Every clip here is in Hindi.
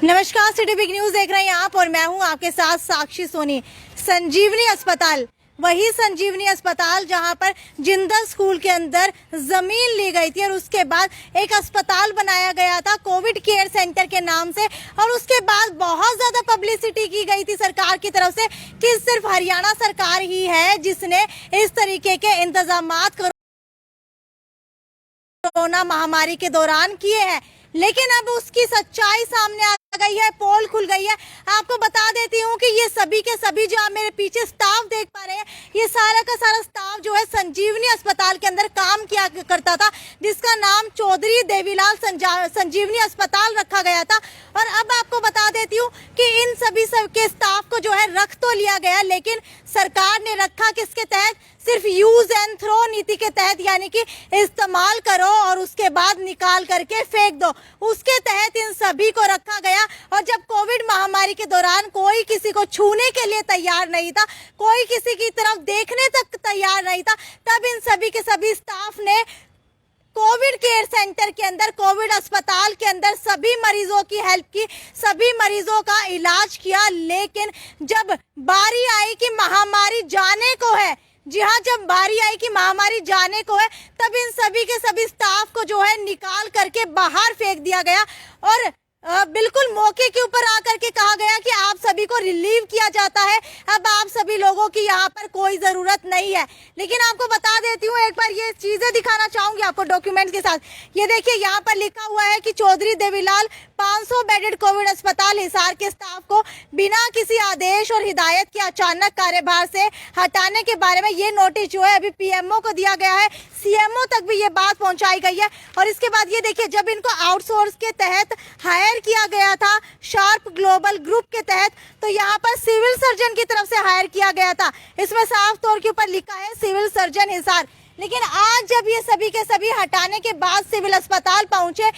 नमस्कार, सिटी बिग न्यूज देख रहे हैं आप और मैं हूं आपके साथ साक्षी सोनी। संजीवनी अस्पताल, वही संजीवनी अस्पताल जहां पर जिंदल स्कूल के अंदर जमीन ली गई थी और उसके बाद एक अस्पताल बनाया गया था कोविड केयर सेंटर के नाम से, और उसके बाद बहुत ज्यादा पब्लिसिटी की गई थी सरकार की तरफ से कि सिर्फ हरियाणा सरकार ही है जिसने इस तरीके के इंतजामात कोरोना महामारी के दौरान किए हैं। लेकिन अब उसकी सच्चाई सामने आ गई है, पोल खुल गई है। आपको बता देती हूँ कि ये सभी के सभी जो आप मेरे पीछे स्टाफ देख पा रहे हैं, ये सारा का सारा स्टाफ जो है संजीवनी अस्पताल के अंदर काम किया करता था, जिसका नाम चौधरी देवीलाल संजीवनी अस्पताल रखा गया था। और अब आपको बता देती हूँ कि इन सभी के स्टाफ को जो है रख तो लिया गया, लेकिन सरकार ने रखा किसके तहत? सिर्फ यूज एंड थ्रो नीति के तहत, यानी कि इस्तेमाल करो और उसके बाद निकाल करके फेंक दो, उसके तहत इन सभी को रखा गया। और जब कोविड महामारी के दौरान कोई किसी को छूने के लिए तैयार नहीं था, कोई किसी की तरफ देखने तक तैयार नहीं था, तब इन सभी के सभी स्टाफ ने कोविड केयर सेंटर के अंदर, कोविड अस्पताल के अंदर सभी मरीजों की हेल्प की, सभी मरीजों का इलाज किया। लेकिन जब बारी आई कि महामारी जाने को है, जी हाँ, जब बारी आई कि महामारी जाने को है, तब इन सभी के सभी स्टाफ को जो है निकाल करके बाहर फेंक दिया गया और बिल्कुल मौके के ऊपर आकर के कहा गया कि आप सभी को रिलीव किया जाता है, अब आप सभी लोगों की यहाँ पर कोई जरूरत नहीं है। लेकिन आपको बता देती हूँ, एक बार ये चीजें दिखाना चाहूंगी आपको डॉक्यूमेंट के साथ। ये देखिए, यहाँ पर लिखा हुआ है कि चौधरी देवीलाल 500 बेडेड कोविड अस्पताल हिसार के स्टाफ को बिना किसी आदेश और हिदायत के अचानक कार्यभार से हटाने के बारे में ये नोटिस जो है अभी पीएमओ को दिया गया है, सीएमओ तक भी ये बात पहुंचाई गई है। और इसके बाद ये देखिए, जब इनको आउटसोर्स के तहत हायर किया गया था शार्प ग्लोबल ग्रुप के तहत, तो यहाँ पर सिविल सर्जन की तरफ से हायर किया गया था। इसमें साफ तौर के ऊपर लिखा है सिविल सर्जन हिसार। लेकिन आज जब ये सभी के सभी हटाने के बाद सिविल अस्पताल पहुंचे,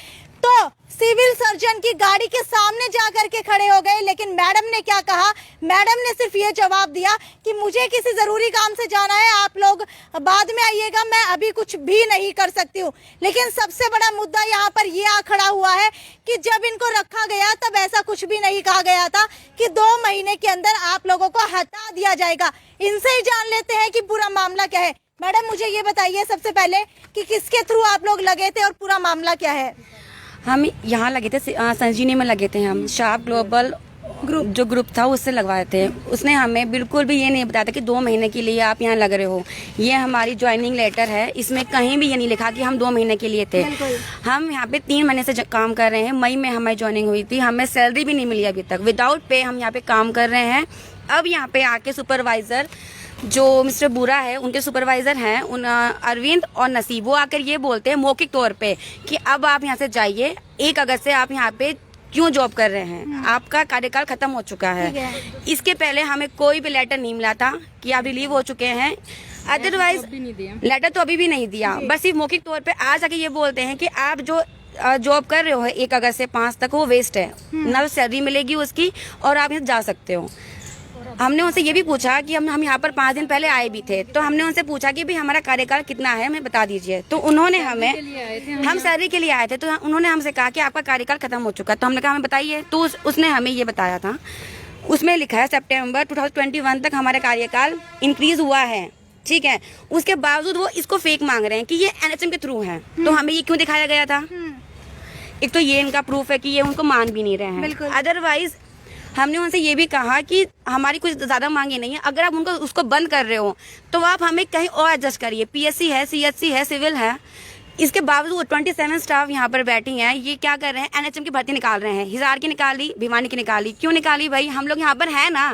तो सिविल सर्जन की गाड़ी के सामने जाकर के खड़े हो गए। लेकिन मैडम ने क्या कहा? मैडम ने सिर्फ ये जवाब दिया कि मुझे किसी जरूरी काम से जाना है, आप लोग बाद में आइएगा, मैं अभी कुछ भी नहीं कर सकती हूँ। लेकिन सबसे बड़ा मुद्दा यहाँ पर ये आ खड़ा हुआ है कि जब इनको रखा गया तब ऐसा कुछ भी नहीं कहा गया था कि 2 महीने के अंदर आप लोगों को हटा दिया जाएगा। इनसे ही जान लेते हैं कि पूरा मामला क्या है। मैडम, मुझे ये बताइए सबसे पहले कि किसके थ्रू आप लोग लगे थे और पूरा मामला क्या है? हम यहाँ लगे थे, संजीवनी में लगे थे। हम शार्प ग्लोबल ग्रुप जो ग्रुप था उससे लगवाए थे। उसने हमें बिल्कुल भी ये नहीं बताया था कि 2 महीने के लिए आप यहाँ लग रहे हो। ये हमारी ज्वाइनिंग लेटर है, इसमें कहीं भी ये नहीं लिखा कि हम 2 महीने के लिए थे। हम यहाँ पे 3 महीने से काम कर रहे हैं। मई में हमारी ज्वाइनिंग हुई थी, हमें सैलरी भी नहीं मिली अभी तक। विदाउट पे हम यहाँ पे काम कर रहे हैं। अब यहाँ पे आके सुपरवाइजर जो मिस्टर बुरा है, उनके सुपरवाइजर हैं अरविंद और नसीब, वो आकर ये बोलते हैं मौखिक तौर पे कि अब आप यहाँ से जाइए, 1 अगस्त से आप यहाँ पे क्यों जॉब कर रहे हैं, आपका कार्यकाल खत्म हो चुका है। इसके पहले हमें कोई भी लेटर नहीं मिला था कि आप रिलीव हो चुके हैं। अदरवाइज लेटर तो अभी भी नहीं दिया, बस सिर्फ मौखिक तौर पे आज आके ये बोलते हैं कि आप जो जॉब कर रहे हो 1 अगस्त से 5 तक वो वेस्ट है, ना सैलरी मिलेगी उसकी और आप यहाँ जा सकते हो। हमने उनसे ये भी पूछा कि हम यहाँ पर 5 दिन पहले आए भी थे, तो हमने उनसे पूछा कि भाई हमारा कार्यकाल कितना है, हमें बता दीजिए। तो उन्होंने हम सैलरी के लिए आए थे, तो उन्होंने हमसे कहा कि आपका कार्यकाल खत्म हो चुका है। तो हमने कहा हमें बताइए, तो उसने हमें ये बताया था, उसमें लिखा है सितंबर 2021 तक हमारा कार्यकाल इंक्रीज हुआ है, ठीक है। उसके बावजूद वो इसको फेक मांग रहे हैं कि ये एनएचएम के थ्रू है। तो हमें ये क्यों दिखाया गया था? एक तो ये इनका प्रूफ है कि ये उनको मान भी नहीं रहे हैं। अदरवाइज हमने उनसे ये भी कहा कि हमारी कुछ ज्यादा मांगे नहीं है, अगर आप उनको उसको बंद कर रहे हो तो आप हमें कहीं और एडजस्ट करिए। पीएससी है, सीएचसी है, सिविल है। इसके बावजूद 27 स्टाफ यहाँ पर बैठी हैं, ये क्या कर रहे हैं? एनएचएम की भर्ती निकाल रहे हैं। हिसार की निकाली, भिवानी की निकाली। क्यों निकाली भाई? हम लोग यहाँ पर है ना,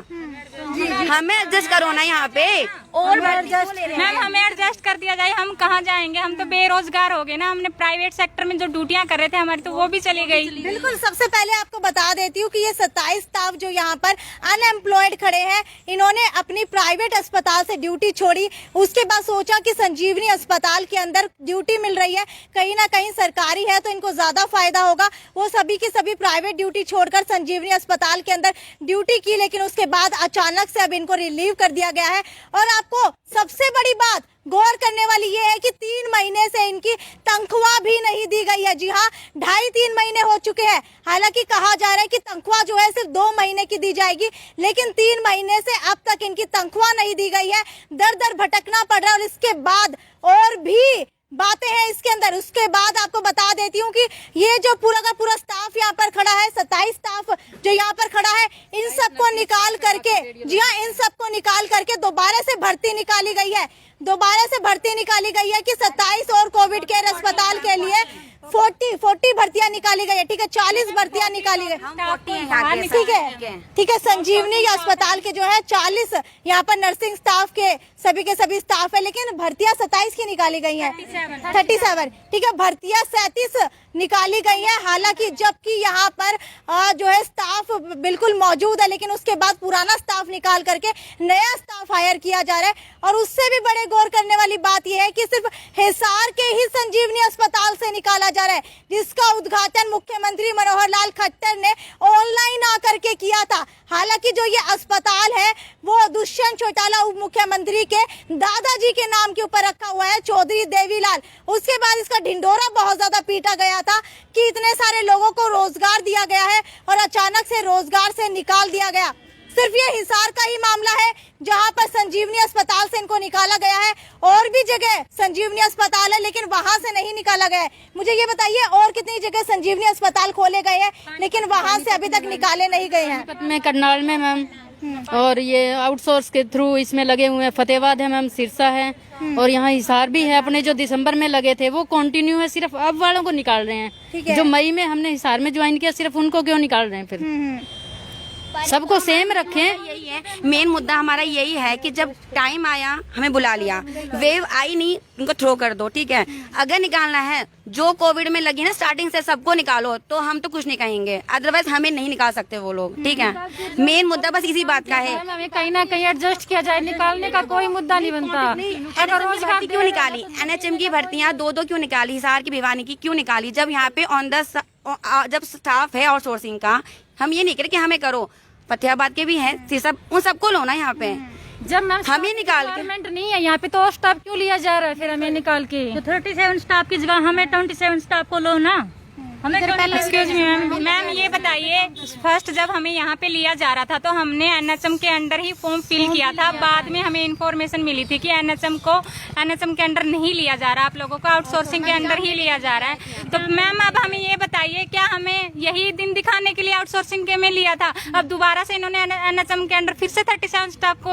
हमें एडजस्ट करो ना यहाँ पे। और मैम हमें एडजस्ट कर दिया जाए, हम कहाँ जाएंगे? हम तो बेरोजगार हो गए ना। हमने प्राइवेट सेक्टर में जो ड्यूटियां कर रहे थे हमारी, तो वो भी चली गई। बिल्कुल, सबसे पहले आपको बता देती हूँ कि ये 27 स्टाफ जो यहाँ पर अनएम्प्लॉयड खड़े हैं, इन्होंने अपनी प्राइवेट अस्पताल से ड्यूटी छोड़ी। उसके बाद सोचा कि संजीवनी अस्पताल के अंदर ड्यूटी मिल रही है, कहीं ना कहीं सरकारी है, तो इनको ज्यादा फायदा होगा। वो सभी की सभी प्राइवेट ड्यूटी छोड़कर संजीवनी अस्पताल के अंदर ड्यूटी की। लेकिन उसके बाद अचानक से अब इनको रिलीव कर दिया गया है। और आपको सबसे बड़ी बात गौर करने वाली ये है कि 3 महीने से इनकी तनख्वाह भी नहीं दी गई है। जी हाँ, 2.5-3 महीने हो चुके हैं। हालांकि कहा जा रहा है कि तनख्वाह जो है सिर्फ 2 महीने की दी जाएगी, लेकिन 3 महीने से अब तक इनकी तनख्वाह नहीं दी गई है। दर दर भटकना पड़ रहा है। और इसके बाद और भी बातें हैं इसके अंदर। उसके बाद आपको बता देती हूँ कि ये जो पूरा का पूरा स्टाफ यहाँ पर खड़ा है, 27 स्टाफ जो यहाँ पर खड़ा है, इन सबको निकाल करके, जी हाँ, इन सबको निकाल करके दोबारा से भर्ती निकाली गई है। दोबारा से भर्ती निकाली गई है कि 27 और कोविड केयर अस्पताल के लिए 40 भर्तियां निकाली गई है। ठीक है, 40 भर्तियां निकाली गई। ठीक है, संजीवनी अस्पताल के जो है 40 यहाँ पर नर्सिंग स्टाफ के सभी स्टाफ है, लेकिन भर्तियां 27 की निकाली गई हैं, 37। ठीक है, भर्तियां 37 निकाली गई है। हालांकि जबकि यहाँ पर जो है स्टाफ बिल्कुल मौजूद है, लेकिन उसके बाद पुराना स्टाफ निकाल करके नया स्टाफ हायर किया जा रहा है। और उससे भी बड़े गौर करने वाली बात यह है कि सिर्फ हिसार के ही संजीवनी अस्पताल से निकाला जा रहा है, जिसका उद्घाटन मुख्यमंत्री मनोहर लाल खट्टर ने ऑनलाइन आकर के किया था। हालांकि जो ये अस्पताल है वो दुष्यंत चौटाला उप मुख्यमंत्री के दादाजी के नाम के ऊपर रखा हुआ है, चौधरी देवीलाल। उसके बाद इसका ढिंढोरा बहुत ज्यादा पीटा गया था कि इतने सारे लोगों को रोजगार दिया गया है और अचानक से रोजगार से निकाल दिया गया। सिर्फ ये हिसार का ही मामला है जहां पर संजीवनी अस्पताल से इनको निकाला गया है। और भी जगह संजीवनी अस्पताल है, लेकिन वहां से नहीं निकाला गया है। मुझे ये बताइए, और कितनी जगह संजीवनी अस्पताल खोले गए हैं लेकिन वहां से अभी तक निकाले नहीं गए हैं? में करनाल में मैम, और ये आउटसोर्स के थ्रू इसमें लगे हुए हैं। फतेहाबाद है मैम, सिरसा है, और यहाँ हिसार भी है। अपने जो दिसंबर में लगे थे वो कंटिन्यू है, सिर्फ अब वालों को निकाल रहे हैं। जो मई में हमने हिसार में ज्वाइन किया, सिर्फ उनको क्यों निकाल रहे हैं? फिर सबको सेम रखें। यही है मेन मुद्दा हमारा, यही है कि जब टाइम आया हमें बुला लिया, वेव आई नहीं, उनको थ्रो कर दो। ठीक है, अगर निकालना है जो कोविड में लगी ना स्टार्टिंग से सबको निकालो, तो हम तो कुछ नहीं कहेंगे, अदरवाइज हमें नहीं निकाल सकते वो लोग। ठीक है, मेन मुद्दा बस इसी बात का है। हमें कहीं ना कहीं एडजस्ट किया जाए, निकालने का कोई मुद्दा नहीं बनता। अगर रोजगार क्यों निकाली, NHM की भर्तियां 2-2 क्यों निकाली, हिसार की भिवानी की क्यों निकाली, जब यहाँ पे जब स्टाफ है आउटसोर्सिंग का, हम ये नहीं कह रहे कि हमें करो, फतेहाबाद के भी हैं, सिरसा, उन सबको लो ना यहाँ पे। जब हम ये निकाल के नहीं है यहाँ पे, तो स्टाफ क्यों लिया जा रहा है? फिर हमें निकाल के 37 स्टाफ की जगह हमें 27 स्टाफ को लो ना। हमें एक्सक्यूज मी मैम, ये बताइए, फर्स्ट जब हमें यहाँ पे लिया जा रहा था तो हमने NHM के अंडर ही फॉर्म फिल किया था। बाद में हमें इन्फॉर्मेशन मिली थी कि NHM के अंडर नहीं लिया जा रहा, आप लोगों को आउटसोर्सिंग के अंडर ही लिया जा रहा है। तो मैम अब हमें ये बताइए, क्या हमें यही दिन दिखाने के लिए आउटसोर्सिंग के में लिया था? अब दोबारा से इन्होंने NHM के अंडर फिर से 37 स्टाफ को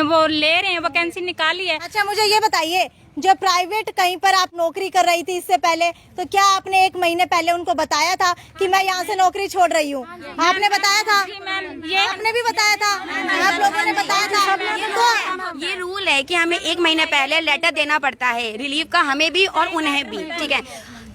वो ले रहे हैं, वैकेंसी निकाली है। अच्छा, मुझे ये बताइए, जब प्राइवेट कहीं पर आप नौकरी कर रही थी इससे पहले, तो क्या आपने 1 महीने पहले उनको बताया था कि मैं यहाँ से नौकरी छोड़ रही हूँ? आपने बताया था? ये आपने भी बताया था, आप लोगों ने बताया था। तो ये रूल है कि हमें 1 महीने पहले लेटर देना पड़ता है रिलीव का, हमें भी और उन्हें भी। ठीक है,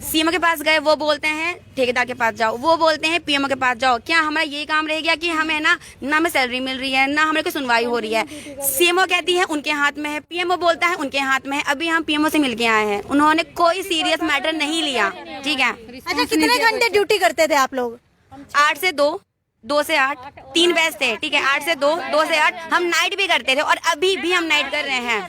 सीएमओ के पास गए, वो बोलते हैं ठेकेदार के पास जाओ, वो बोलते हैं पीएमओ के पास जाओ। क्या हमारा ये काम रह गया कि हमें ना हमें सैलरी मिल रही है, ना हमें कोई सुनवाई हो रही है। सीएमओ कहती है उनके हाथ में है, पीएमओ बोलता है उनके हाथ में है। अभी हम पीएमओ से मिलके आए हैं, उन्होंने कोई सीरियस मैटर नहीं लिया। ठीक है, अच्छा, कितने घंटे ड्यूटी करते थे आप लोग? 8 से 2, 2 से 8, 3 बैच थे। ठीक है, 8 से 2, 2 से 8, हम नाइट भी करते थे और अभी भी हम नाइट कर रहे हैं।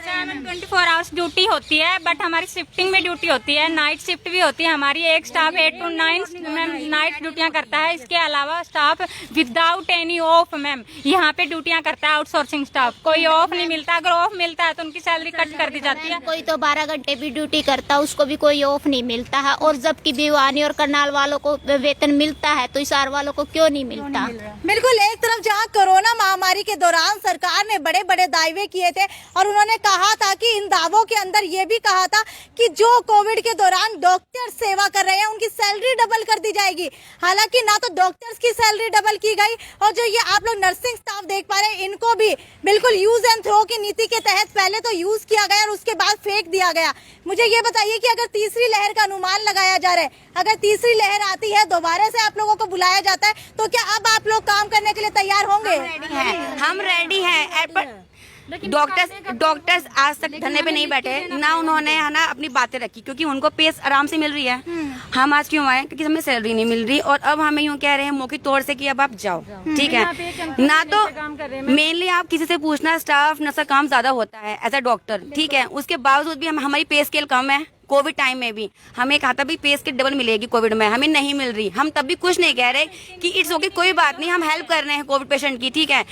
24 आवर्स ड्यूटी होती है, बट हमारी शिफ्टिंग में ड्यूटी होती है, नाइट शिफ्ट भी होती है हमारी। एक स्टाफ 8 to 9 मैम नाइट ड्यूटियां करता है। इसके अलावा staff without any of ma'am यहाँ पे ड्यूटियां करता है। आउटसोर्सिंग स्टाफ कोई ऑफ नहीं मिलता, अगर ऑफ मिलता है तो उनकी सैलरी कट कर दी जाती है। कोई तो 12 घंटे भी ड्यूटी करता है, उसको भी कोई ऑफ नहीं मिलता है। और जबकि भिवानी और करनाल वालों को वेतन मिलता है, तो हिसार वालों को क्यों नहीं मिलता? बिल्कुल, एक तरफ जहां कोरोना महामारी के दौरान सरकार ने बड़े बड़े दावे किए थे और उन्होंने कहा था कि इन दावों के अंदर ये भी कहा था कि जो कोविड के दौरान डॉक्टर सेवा कर रहे हैं उनकी सैलरी डबल कर दी जाएगी। हालांकि ना तो डॉक्टर्स की सैलरी डबल की गई, और जो ये आप लोग नर्सिंग स्टाफ देख पा रहे हैं, इनको भी बिल्कुल यूज एंड थ्रो की नीति के तहत पहले तो यूज किया गया और उसके बाद फेंक दिया गया। मुझे ये बताइए कि अगर तीसरी लहर का अनुमान लगाया जा रहा है, अगर तीसरी लहर आती है, दोबारा से आप लोगों को बुलाया जाता है, तो क्या अब आप लोग काम करने के लिए तैयार होंगे? हम रेडी हैं। डॉक्टर्स आज तक धरने पे नहीं बैठे ना, उन्होंने है ना अपनी बातें रखी, क्योंकि उनको पेस आराम से मिल रही है। हम आज क्यों आए? क्योंकि हमें सैलरी नहीं मिल रही, और अब हमें यूँ कह रहे हैं मौके तौर से कि अब आप जाओ, ठीक है ना। तो मेनली आप किसी से पूछना, स्टाफ नर्स का काम ज्यादा होता है एज अ डॉक्टर, ठीक है। उसके बावजूद भी हमारी पे स्केल कम है। कोविड टाइम में भी हमें कहा था भी पे स्केल डबल मिलेगी, कोविड में हमें नहीं मिल रही। हम तब भी कुछ नहीं कह रहे कि इट्स ओके, कोई बात नहीं, हम हेल्प कर रहे हैं कोविड पेशेंट की, ठीक है।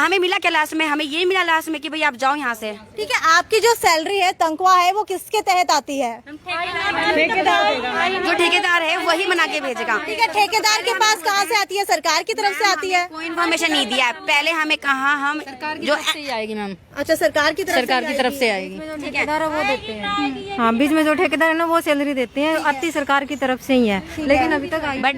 हमें मिला क्या लास्ट में? हमें ये मिला लास्ट में कि भाई आप जाओ यहाँ से। ठीक है, आपकी जो सैलरी है, तनख्वाह है, वो किसके तहत आती है? जो ठेकेदार है वही बना के भेजेगा। ठीक है, ठेकेदार के पास कहाँ से आती है? सरकार की तरफ से आती है? कोई इन्फॉर्मेशन नहीं दिया है। पहले हमें कहा हम जो से ही आएगी मैम, अच्छा, सरकार की तरफ से आएगी। ठेकेदार है वो देते हैं। हाँ, बीच में जो ठेकेदार है ना वो सैलरी देते हैं, आती सरकार की तरफ से ही है, लेकिन अभी तक आई। बट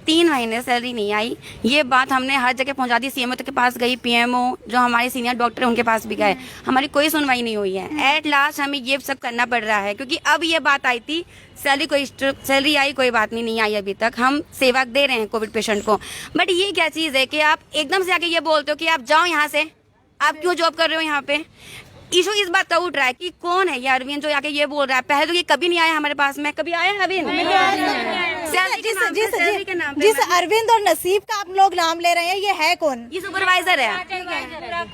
3 महीने सैलरी नहीं आई। ये बात हमने हर जगह पहुंचा दी। सीएमओ के पास गई, पीएमओ जो हमारे सीनियर डॉक्टर है उनके पास भी गए, हमारी कोई सुनवाई नहीं हुई है। एट लास्ट हमें ये सब करना पड़ रहा है, क्योंकि अब ये बात आई थी सैलरी आई, कोई बात नहीं आई अभी तक। हम सेवा दे रहे हैं कोविड पेशेंट को। बट ये क्या चीज है कि आप एकदम से आके ये बोलते हो कि आप जाओ यहाँ से, आप क्यों जॉब कर रहे हो यहाँ पे? इशू इस बात का उठ रहा है कि कौन है ये अरविंद जो आके ये बोल रहा है। पहले तो ये कभी नहीं आया हमारे पास में। कभी आया अरविंद? जिस अरविंद और नसीब का आप लोग नाम ले रहे हैं, ये है कौन? ये सुपरवाइजर है।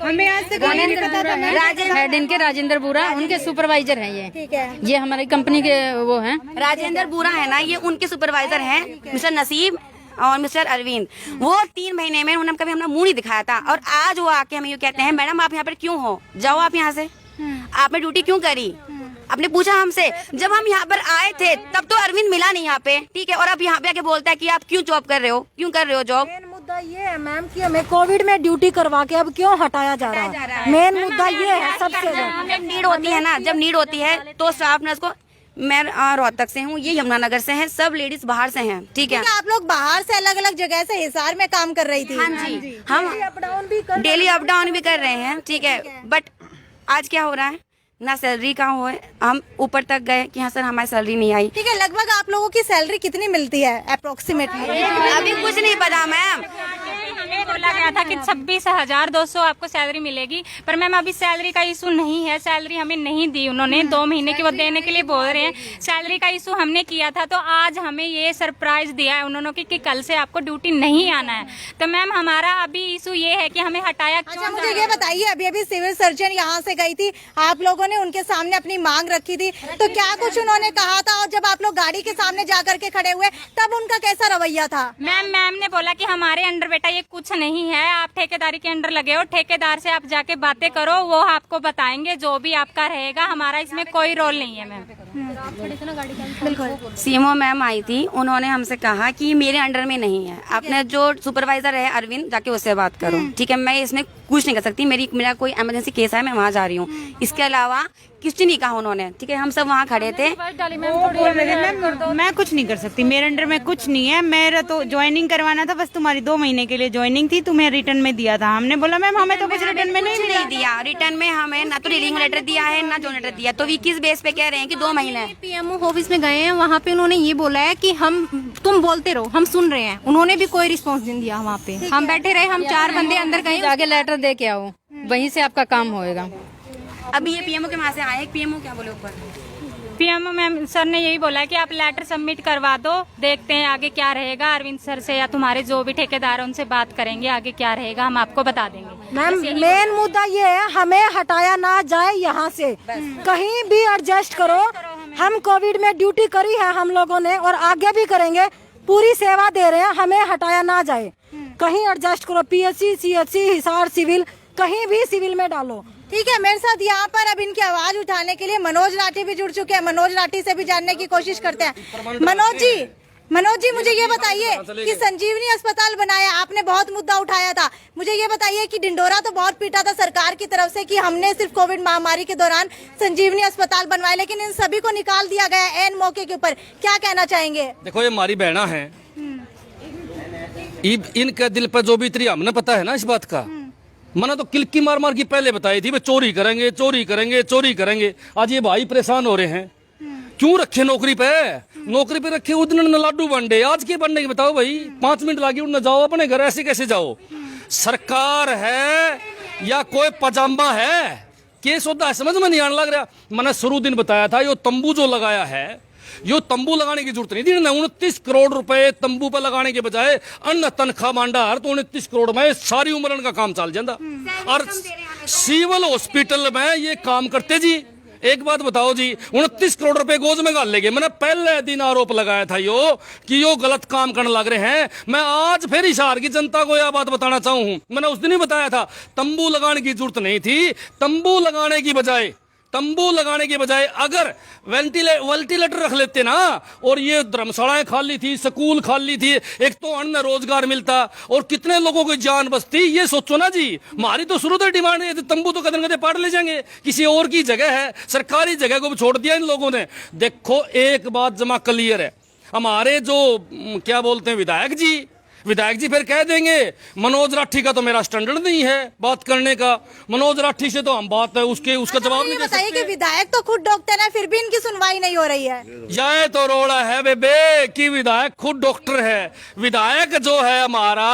हमें आज तक नहीं पता था। हेड इनके राजेंद्र बुरा, उनके सुपरवाइजर हैं ये। ठीक है, ये हमारी कंपनी के वो हैं। राजेंद्र बुरा है ना, ये उनके सुपरवाइजर हैं, मिस्टर नसीब और मिस्टर अरविंद। वो 3 महीने में उन्होंने कभी अपना मुंह नहीं दिखाया था, और आज वो आके हमें ये कहते हैं मैडम आप यहाँ पर क्यों हो, जाओ आप यहाँ से, आपने ड्यूटी क्यों करी? आपने पूछा हमसे। जब हम यहाँ पर आए थे तब तो अरविंद मिला नहीं यहाँ पे, ठीक है, और अब यहाँ पे आके बोलता है कि आप क्यों जॉब कर रहे हो, क्यों कर रहे हो जॉब? मेन मुद्दा ये है मैम कि हमें कोविड में ड्यूटी करवा के अब क्यों हटाया जा रहा है। मेन मुद्दा ये है सबसे ज्यादा। जब नीड होती है ना, जब नीड होती है तो स्टाफ नर्स को, मैं रोहतक से हूँ, ये यमुनानगर से हैं, सब लेडीज बाहर से हैं, ठीक है। आप लोग बाहर से अलग अलग जगह से हिसार में काम कर रही थी? हाँ जी, हम डेली अप डाउन भी कर रहे हैं, ठीक है। बट आज क्या हो रहा है ना, सैलरी का हो, हम ऊपर तक गए कि हाँ सर हमारी सैलरी नहीं आई। ठीक है, लगभग आप लोगों की सैलरी कितनी मिलती है अप्रोक्सीमेटली? अभी कुछ नहीं पता मैम। हमें बोला गया था कि 26,200 आपको सैलरी मिलेगी, पर मैम अभी सैलरी का इशू नहीं है। सैलरी हमें नहीं दी उन्होंने, 2 महीने की वो देने के लिए बोल रहे हैं। सैलरी का इशू हमने किया था, तो आज हमें ये सरप्राइज दिया है उन्होंने कि कल से आपको ड्यूटी नहीं आना है। तो मैम हमारा अभी इशू ये है कि हमें हटाया क्यों? अच्छा, मुझे ये बताइए, अभी सिविल सर्जन यहाँ से गई थी, आप लोगों ने उनके सामने अपनी मांग रखी थी, तो क्या कुछ उन्होंने कहा था? और जब आप लोग गाड़ी के सामने जा करके खड़े हुए तब उनका कैसा रवैया था? मैम ने बोला कि हमारे अंडर बेटा ये कुछ नहीं है, आप ठेकेदारी के अंडर लगे हो, ठेकेदार से आप जाके बातें करो, वो आपको बताएंगे जो भी आपका रहेगा, हमारा इसमें कोई रोल नहीं है। मैम सीएमओ मैम आई थी, उन्होंने हमसे कहा कि मेरे अंडर में नहीं है, आपने जो सुपरवाइजर है अरविंद, जाके उससे बात करो, ठीक है। मैं इसमें कुछ नहीं कर सकती, मेरा कोई इमरजेंसी केस है, मैं वहाँ जा रही हूँ। इसके अलावा कुछ नहीं कहा उन्होंने, ठीक है। हम सब वहाँ खड़े थे। मैं कुछ नहीं कर सकती, मेरे अंडर में कुछ नहीं है। मेरा तो ज्वाइनिंग करवाना था, बस तुम्हारी 2 महीने के लिए ज्वाइनिंग थी, तुम्हें रिटर्न में दिया था। हमने बोला मैम हमें तो कुछ रिटर्न में नहीं दिया। रिटर्न में हमें ना तो रिलीविंग लेटर दिया है ना जॉइन लेटर दिया, तो वी किस बेस पे कह रहे हैं कि 2 महीने? पीएमओ ऑफिस में गए हैं, वहाँ पे उन्होंने ये बोला है कि तुम बोलते रहो, हम सुन रहे हैं। उन्होंने भी कोई रिस्पॉन्स नहीं दिया। वहाँ पे हम बैठे रहे, हम 4 बंदे अंदर गए, जाके लेटर दे के आओ, वहीं से आपका काम होएगा। अभी ये पीएमओ के वहाँ से आए, पीएमओ क्या बोले ऊपर? पीएमओ मैम सर ने यही बोला है कि आप लेटर सबमिट करवा दो, देखते हैं आगे क्या रहेगा। अरविंद सर से या तुम्हारे जो भी ठेकेदार है उनसे बात करेंगे, आगे क्या रहेगा हम आपको बता देंगे। मैम मेन मुद्दा ये है, हमें हटाया ना जाए यहाँ से, कहीं भी एडजस्ट करो। हम कोविड में ड्यूटी करी है हम लोगों ने, और आगे भी करेंगे, पूरी सेवा दे रहे हैं, हमें हटाया ना जाए। कहीं एडजस्ट करो, पीएचसी, सीएचसी, हिसार, सिविल, कहीं भी सिविल में डालो। ठीक है, मेरे साथ यहाँ पर अब इनकी आवाज उठाने के लिए मनोज राठी भी जुड़ चुके हैं। मनोज राठी से भी जानने की कोशिश करते हैं। मनोज जी मुझे ये बताइए कि संजीवनी अस्पताल बनाया आपने, बहुत मुद्दा उठाया था। मुझे ये बताइए कि ढिंढोरा तो बहुत पीटा था सरकार की तरफ से कि हमने सिर्फ कोविड महामारी के दौरान संजीवनी अस्पताल बनवाए, लेकिन इन सभी को निकाल दिया गया एन मौके के ऊपर। क्या कहना चाहेंगे? देखो ये हमारी बहना है, इनके दिल पर जो बीत रही हमने पता है ना इस बात का। मना तो किलकी मार मार की पहले बताई थी, वे चोरी करेंगे चोरी करेंगे चोरी करेंगे। आज ये भाई परेशान हो रहे हैं, क्यों रखे नौकरी पे? नौकरी पे रखे उस दिन लाडू बंडे, आज के बनने की बताओ भाई। 5 मिनट लागे उड़ना, जाओ अपने घर, ऐसे कैसे जाओ? सरकार है या कोई पजामा है? केस होता है, समझ में नहीं आने लग रहा। मैंने शुरू दिन बताया था, यो तंबू जो लगाया है, यो तंबू लगाने की जरूरत नहीं थी। 29 करोड़ रुपए तंबू पे लगाने के बजाय अन्न तनख्वाह मांडा तो 29 करोड़ में सारी उम्र का काम चल जाता। और सिविल हॉस्पिटल में ये काम करते जी। एक बात बताओ जी, 29 करोड़ रुपए गोद में गाल लेंगे। मैंने पहले दिन आरोप लगाया था कि यो गलत काम करने लग रहे हैं। मैं आज फिर हिसार की जनता को यह बात बताना चाहूँ, मैंने उस दिन ही बताया था तंबू लगाने की जरूरत नहीं थी। तंबू लगाने की बजाय अगर वेंटिलेटर रख लेते ना, और ये धर्मशालाएं खाली थी, स्कूल खाली थी, एक तो अन्न रोजगार मिलता और कितने लोगों की जान बचती। ये सोचो ना जी। हमारी तो शुरू से डिमांड है, तंबू तो कदम कदम पाट ले जाएंगे। किसी और की जगह है, सरकारी जगह को भी छोड़ दिया इन लोगों ने। देखो एक बात जमा क्लियर है, हमारे जो क्या बोलते हैं विधायक जी फिर कह देंगे मनोज राठी का तो मेरा स्टैंडर्ड नहीं है बात करने का, मनोज राठी से तो हम बात है उसका जवाब नहीं दे सकते। बताइए कि विधायक तो खुद डॉक्टर है, फिर भी इनकी सुनवाई नहीं हो रही है। यह तो रोड़ा है बेबे कि विधायक खुद डॉक्टर है। विधायक जो है हमारा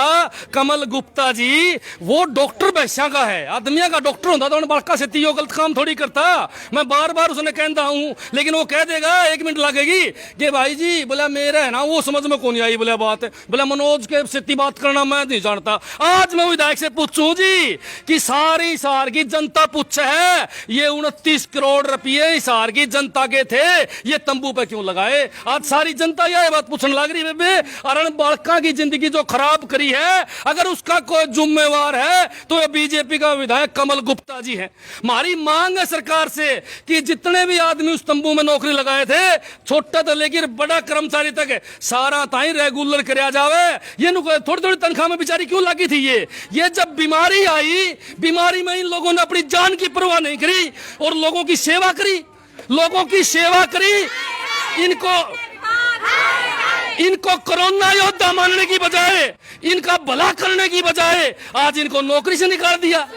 कमल गुप्ता जी, वो डॉक्टर वैश्या का है। आदमिया का डॉक्टर होता तो बड़का से तीयो गलत काम थोड़ी करता। मैं बार बार उसने कहता हूँ, लेकिन वो कह देगा 1 मिनट लगेगी कि भाई जी बोला मेरा है ना, वो समझ में कौन आई बोला बात, बोला मनोज के सिद्धि बात करना मैं नहीं जानता। आज मैं विधायक से पूछूं जी कि सारी हिसार की जनता पूछे है, ये 29 करोड़ रुपये हिसार की जनता के थे, ये तंबू पे क्यों लगाए? आज सारी जनता यह बात पूछने लग रही है। अरण बालका की जिंदगी जो खराब करी है, अगर उसका कोई जिम्मेवार है तो ये बीजेपी का विधायक कमल गुप्ता जी है। हमारी मांग है सरकार से कि जितने भी आदमी उस तंबू में नौकरी लगाए थे, छोटा तो लेकर बड़ा कर्मचारी तक, सारा ताई रेगुलर कराया जावे। ये थोड़ी थोड़ी तनख्वाह में बेचारी क्यों लगी थी? ये जब बीमारी आई, बीमारी में इन लोगों ने अपनी जान की परवाह नहीं करी और लोगों की सेवा करी। इनको कोरोना योद्धा मानने की बजाय, इनका भला करने की बजाय आज इनको नौकरी से निकाल दिया।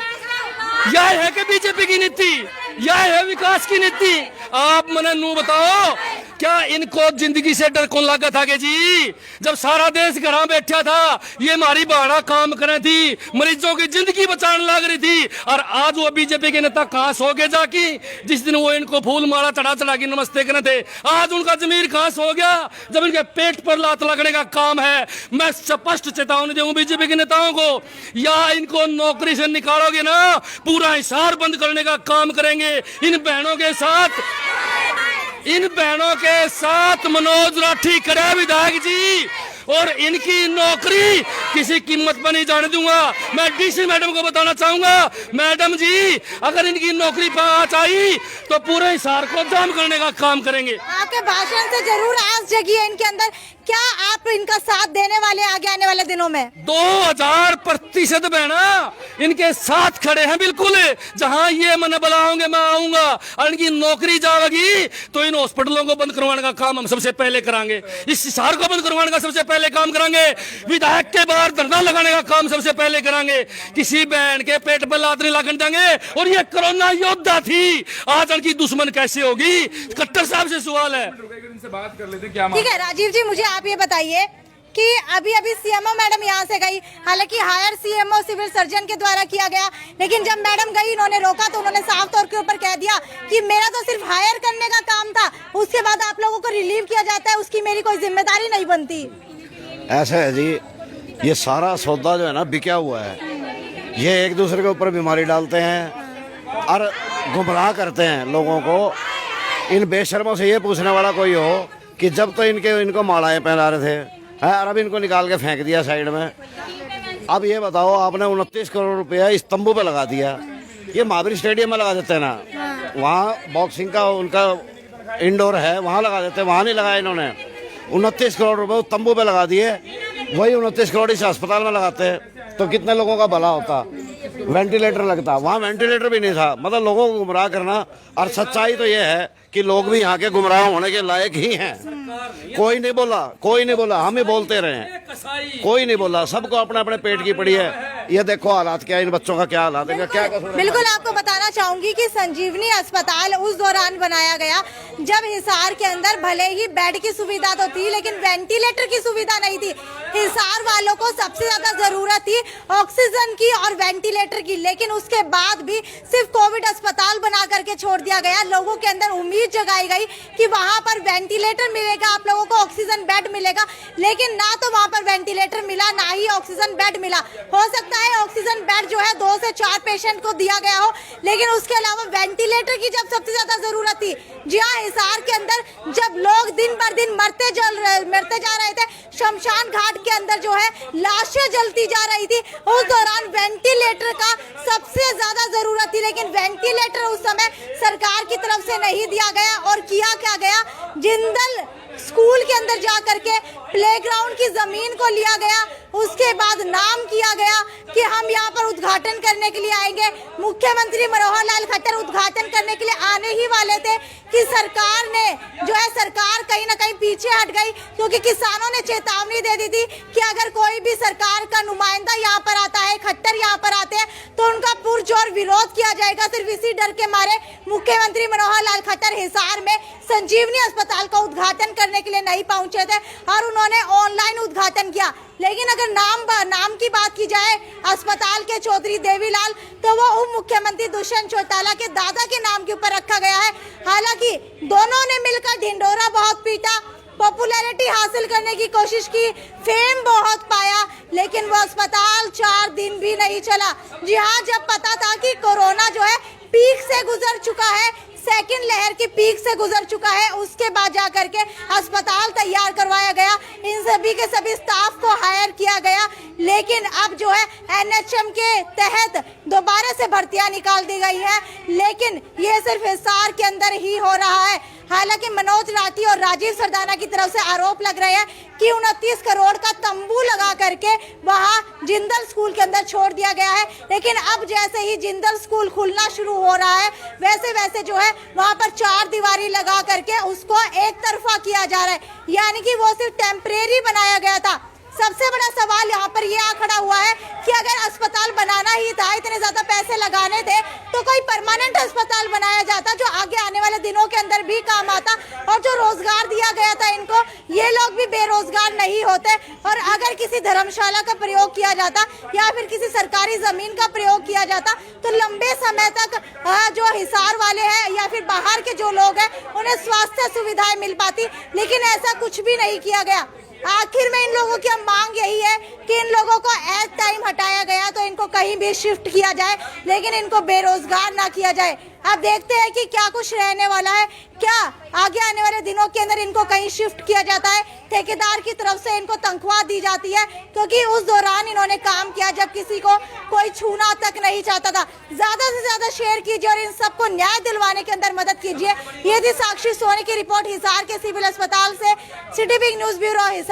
यह है कि बीजेपी की नीति, यह है विकास की नीति। आप मने नू बताओ, क्या इनको जिंदगी से डर कौन लगा था? कि जी जब सारा देश घर बैठा था, ये हमारी बाड़ा काम करे थी, मरीजों की जिंदगी बचाने लग रही थी, और आज वो बीजेपी के नेता कहां सो गए जाके? जिस दिन वो इनको फूल माला चढ़ा के नमस्ते करे थे, आज उनका जमीर कहां सो गया जब इनके पेट पर लात लगने का काम है। मैं स्पष्ट चेतावनी दूंगा बीजेपी के नेताओं को, या इनको नौकरी से निकालोगे ना, पूरा हिसार बंद करने का काम करेंगे। इन बहनों के साथ मनोज राठी करे विधायक जी, और इनकी नौकरी किसी कीमत पर नहीं जाने दूंगा। मैं डीसी मैडम को बताना चाहूंगा, मैडम जी अगर इनकी नौकरी पास आई तो पूरे हिसार को जाम करने का काम करेंगे। आपके भाषण से जरूर आस जगी है इनके अंदर, क्या आप इनका साथ देने वाले आगे आने वाले दिनों में? 2000% बहना इनके साथ खड़े हैं बिल्कुल। जहां ये मन बुलाओगे मैं आऊंगा, और इनकी नौकरी जाएगी तो इन हॉस्पिटलों को बंद करवाने का काम हम सबसे पहले करांगे, इस हिसार को बंद करवाने का सबसे पहले काम करांगे, विधायक के बाहर धरना लगाने का काम सबसे पहले करांगे। किसी बहन के पेट पर लात नहीं लगने देंगे। और ये कोरोना योद्धा थी, आज उनकी दुश्मन कैसे होगी? खट्टर साहब से सवाल है। बात कर लेते क्या? ठीक है राजीव जी, मुझे आप ये बताइए कि अभी सीएमओ मैडम यहाँ से गई, हालांकि हायर सीएमओ सिविल सर्जन के द्वारा किया गया, लेकिन जब मैडम गई इन्होंने रोका तो उन्होंने साफ तौर के ऊपर कह दिया कि मेरा तो सिर्फ हायर करने का काम था, उसके बाद आप लोगों को रिलीव किया जाता है, उसकी मेरी कोई जिम्मेदारी नहीं बनती। ऐसा है जी, ये सारा सौदा जो है ना बिका हुआ है। ये एक दूसरे के ऊपर बीमारी डालते हैं और गुमराह करते हैं लोगों को। इन बेशर्मों से ये पूछने वाला कोई हो कि जब तो इनको मालाएं पहना रहे थे, और अब इनको निकाल के फेंक दिया साइड में। अब ये बताओ, आपने 29 करोड़ रुपया इस तंबू पे लगा दिया। ये महावीर स्टेडियम में लगा देते हैं ना, वहाँ बॉक्सिंग का उनका इंडोर है, वहाँ लगा देते हैं, वहाँ नहीं लगाया इन्होंने। 29 करोड़ रुपए तंबू पे लगा दिए, वही 29 करोड़ इस अस्पताल में लगाते हैं तो कितने लोगों का भला होता। वेंटिलेटर लगता, वहाँ वेंटिलेटर भी नहीं था। मतलब लोगों को गुमराह करना। और सच्चाई तो ये है कि लोग भी यहाँ के गुमराह होने के लायक ही हैं। कोई नहीं बोला, हम ही बोलते रहे, कोई नहीं बोला। सबको अपने अपने पेट की पड़ी है। ये देखो हालात क्या, इन बच्चों का क्या हालात है, क्या कसूर है? बिल्कुल आपको बताना चाहूंगी कि संजीवनी अस्पताल उस दौरान बनाया गया जब हिसार के अंदर भले ही बेड की सुविधा तो थी, लेकिन वेंटिलेटर की सुविधा नहीं थी। हिसार वालों को सबसे ज्यादा जरूरत थी ऑक्सीजन की और वेंटिलेटर की, लेकिन उसके बाद भी सिर्फ कोविड अस्पताल बना करके छोड़ दिया गया। लोगों के अंदर उम्मीद जगाई गई कि वहां पर वेंटिलेटर मिलेगा, आप लोगों को ऑक्सीजन बेड मिलेगा, लेकिन ना तो वहां पर वेंटिलेटर मिला, ना ही ऑक्सीजन बेड मिला। हो सकता है ऑक्सीजन बेड जो है 2 से 4 पेशेंट को दिया गया हो, लेकिन उसके अलावा वेंटिलेटर की जब सबसे ज्यादा जरूरत थी, जी हाँ, हिसार के अंदर जब लोग दिन पर दिन मरते जा रहे थे, शमशान घाट के अंदर जो है लाशें जलती जा रही थी, उस दौरान वेंटिलेटर का सबसे ज्यादा जरूरत थी, लेकिन वेंटिलेटर उस समय सरकार की तरफ से नहीं दिया गया। और किया क्या गया, जिंदल स्कूल के अंदर जा करके प्लेग्राउंड की जमीन को लिया गया, उसके बाद नाम किया गया कि हम यहाँ पर उद्घाटन करने के लिए आएंगे। मुख्यमंत्री मनोहर लाल खट्टर उद्घाटन करने के लिए आने ही वाले थे कि सरकार ने जो है, सरकार कहीं ना कहीं पीछे हट गई, क्योंकि किसानों ने चेतावनी दे दी थी कि अगर कोई भी सरकार का नुमाइंदा यहाँ पर आता है, खट्टर यहाँ पर आते हैं, तो उनका पुरजोर विरोध किया जाएगा। सिर्फ इसी डर के मारे मुख्यमंत्री मनोहर लाल खट्टर हिसार में संजीवनी अस्पताल का उद्घाटन करने के लिए नहीं पहुंचे थे और उन्होंने ऑनलाइन उद्घाटन किया। लेकिन अगर नाम की बात की जाए अस्पताल के चौधरी देवीलाल, तो वो उप मुख्यमंत्री दुष्यंत चौटाला के दादा के नाम के ऊपर रखा गया है। हालांकि दोनों ने मिलकर ढिंढोरा बहुत पीटा, पॉपुलैरिटी हासिल करने की कोशिश की, फेम बहुत पाया, लेकिन वो अस्पताल 4 दिन भी नहीं चला। जी हाँ, जब पता था कि कोरोना जो है पीक से गुजर चुका है, सेकंड लहर की पीक से गुजर चुका है, उसके बाद जाकर के अस्पताल तैयार करवाया गया, इन सभी के सभी स्टाफ को हायर किया गया। लेकिन अब जो है एनएचएम के तहत दोबारा से भर्तियां निकाल दी गई है, लेकिन ये सिर्फ हिसार के अंदर ही हो रहा है। हालांकि मनोज राठी और राजीव सरदाना की तरफ से आरोप लग रहे हैं कि 29 करोड़ का तंबू लगा करके वहां जिंदल स्कूल के अंदर छोड़ दिया गया है, लेकिन अब जैसे ही जिंदल स्कूल खुलना शुरू हो रहा है, वैसे वैसे जो है वहां पर 4 दीवारी लगा करके उसको एक तरफा किया जा रहा है, यानी कि वो सिर्फ टेम्परेरी बनाया गया था। सबसे बड़ा सवाल यहाँ पर ये आ खड़ा हुआ है कि अगर अस्पताल बनाना ही था, इतने ज्यादा पैसे लगाने थे, तो कोई परमानेंट अस्पताल बनाया जाता जो आगे आने वाले दिनों के अंदर भी काम आता, और जो रोजगार दिया गया था इनको, ये लोग भी बेरोजगार नहीं होते। और अगर किसी धर्मशाला का प्रयोग किया जाता या फिर किसी सरकारी जमीन का प्रयोग किया जाता, तो लंबे समय तक जो हिसार वाले हैं या फिर बाहर के जो लोग हैं उन्हें स्वास्थ्य सुविधाएं मिल पाती, लेकिन ऐसा कुछ भी नहीं किया गया। आखिर में इन लोगों की मांग यही है कि इन लोगों को एट टाइम हटाया गया तो इनको कहीं भी शिफ्ट किया जाए, लेकिन इनको बेरोजगार ना किया जाए। अब देखते हैं कि क्या कुछ रहने वाला है, क्या आगे आने वाले दिनों के अंदर इनको कहीं शिफ्ट किया जाता है, ठेकेदार की तरफ से इनको तनख्वाह दी जाती है, क्योंकि उस दौरान इन्होंने काम किया जब किसी को कोई छूना तक नहीं चाहता था। ज्यादा से ज्यादा शेयर कीजिए और इन सबको न्याय दिलवाने के अंदर मदद कीजिए। ये थी साक्षी सोनी की रिपोर्ट हिसार के सिविल अस्पताल से। City big news bureau Hisar.